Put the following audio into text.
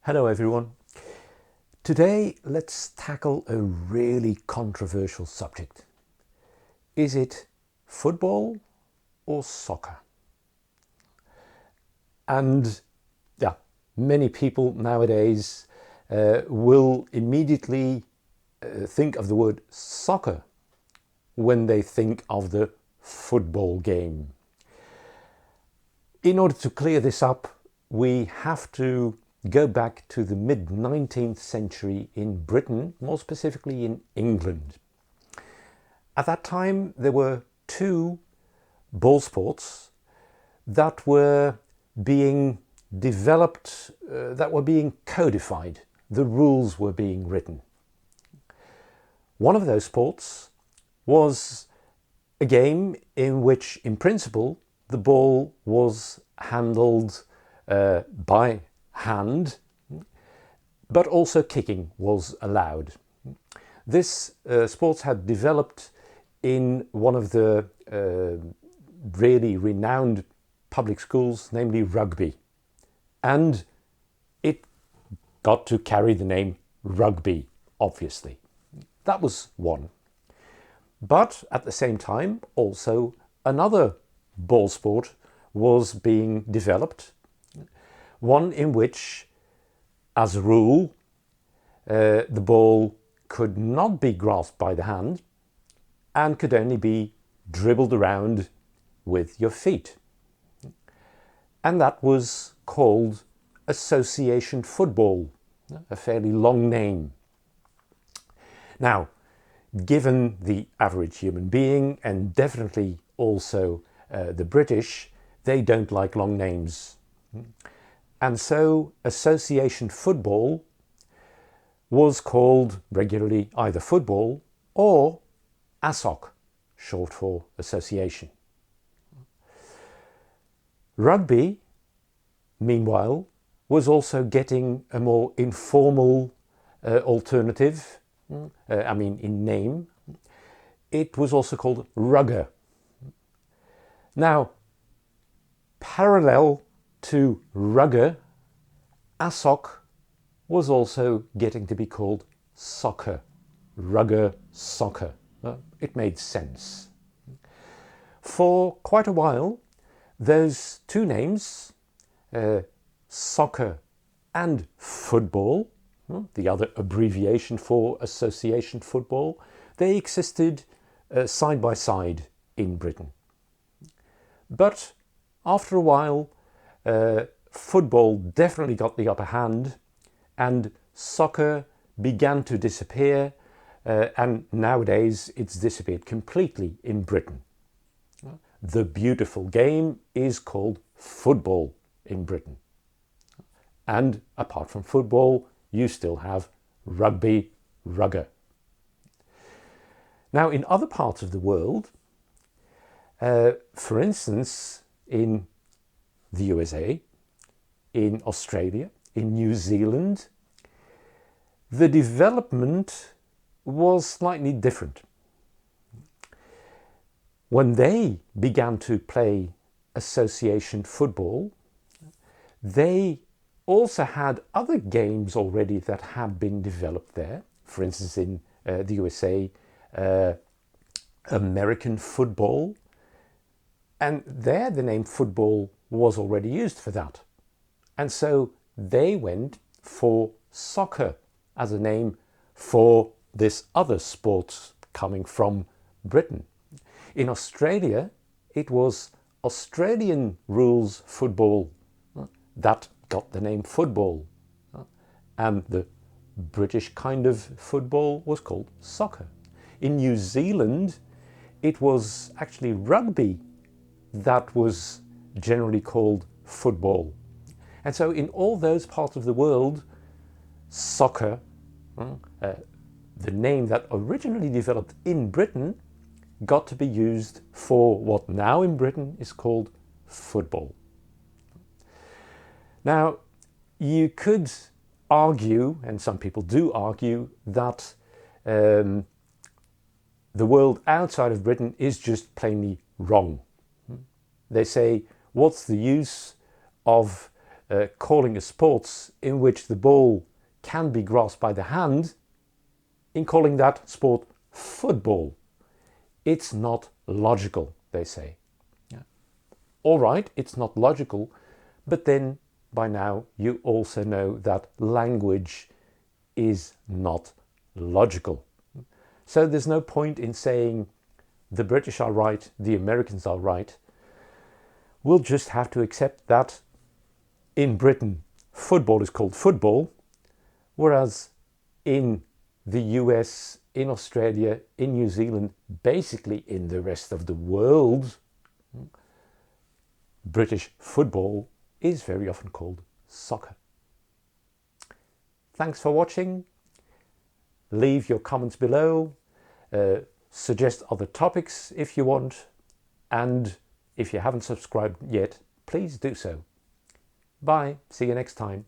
Hello everyone. Today let's tackle a really controversial subject. Is it football or soccer? And yeah, many people nowadays will immediately think of the word soccer when they think of the football game. In order to clear this up, we have to go back to the mid-19th century in Britain, more specifically in England. At that time, there were two ball sports that were being developed, that were being codified. The rules were being written. One of those sports was a game in which, in principle, the ball was handled by hand, but also kicking was allowed. This sport had developed in one of the really renowned public schools, namely rugby, and it got to carry the name rugby, obviously. That was one. But at the same time, also another ball sport was being developed, one in which, as a rule, the ball could not be grasped by the hand and could only be dribbled around with your feet. And that was called association football, a fairly long name. Now, given the average human being, and definitely also the British, they don't like long names. And so association football was called regularly either football or ASOC, short for association. Rugby, meanwhile, was also getting a more informal alternative, in name. It was also called rugger. Now, parallel to rugger, ASOC was also getting to be called soccer, rugger soccer. It made sense. For quite a while, those two names, soccer and football, the other abbreviation for association football, they existed side by side in Britain. But after a while, football definitely got the upper hand and soccer began to disappear, and nowadays it's disappeared completely in Britain. The beautiful game is called football in Britain. And apart from football, you still have rugby, rugger. Now, in other parts of the world, for instance, in the USA, in Australia, in New Zealand, the development was slightly different. When they began to play association football, they also had other games already that had been developed there. For instance, in the USA, American football. And there the name football was already used for that. And so they went for soccer as a name for this other sport coming from Britain. In Australia, it was Australian rules football that got the name football. And the British kind of football was called soccer. In New Zealand, it was actually rugby that was generally called football. And so in all those parts of the world, soccer, the name that originally developed in Britain, got to be used for what now in Britain is called football. Now, you could argue, and some people do argue, that the world outside of Britain is just plainly wrong. They say, what's the use of calling a sports in which the ball can be grasped by the hand, in calling that sport football. It's not logical, they say. Yeah. All right, it's not logical, but then by now you also know that language is not logical. So there's no point in saying the British are right, the Americans are right. We'll just have to accept that in Britain football is called football, whereas in the US, in Australia, in New Zealand, basically in the rest of the world, British football is very often called soccer. Thanks for watching. Leave your comments below, suggest other topics if you want, and if you haven't subscribed yet, please do so. Bye, see you next time.